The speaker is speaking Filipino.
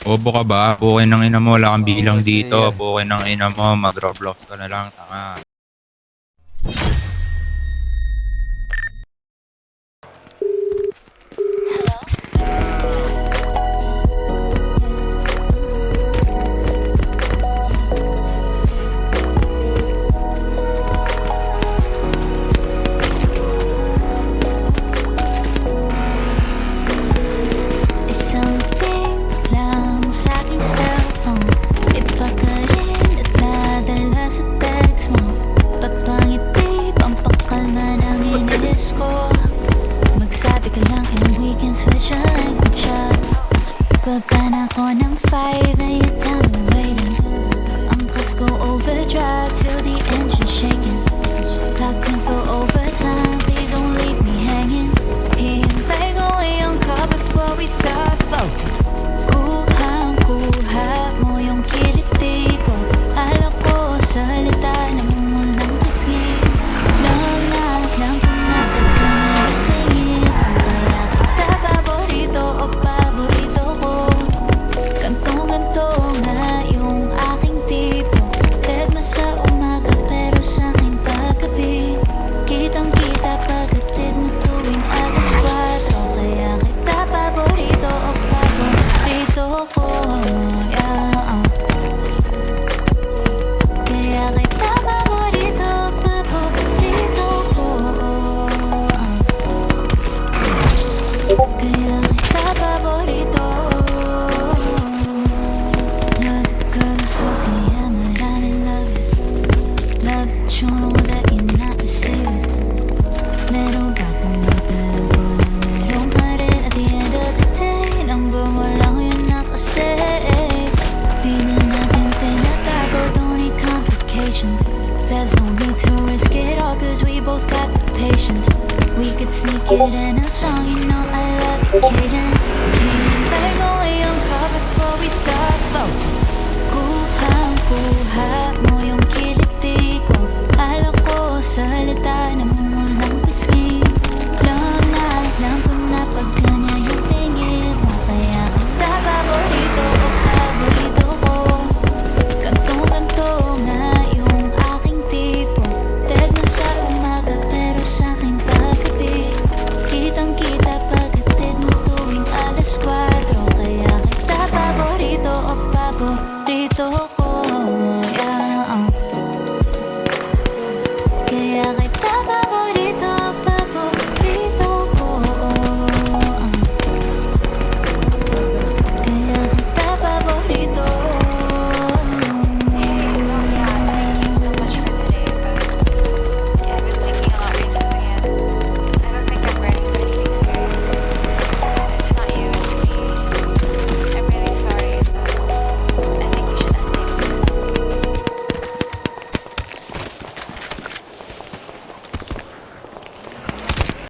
Bobo ka ba? Pukin ng ina mo, wala kang Oo, bilang sige dito. yan. Pukin ng ina mo, mag-Roblox ka na lang, tanga. Isang ping lang sa aking cellphone. Iba ka rin at nadala sa text mo. Papangiti, pampakalma ng inis ko. Magsabi ka lang and we can switch a language up. Baba na ako ng 5 na you tell me waiting. Angkas ko overdrive till the engine shaking. Clocked in for overtime, please don't leave me hanging. Hihintay ko ngayong call before we start.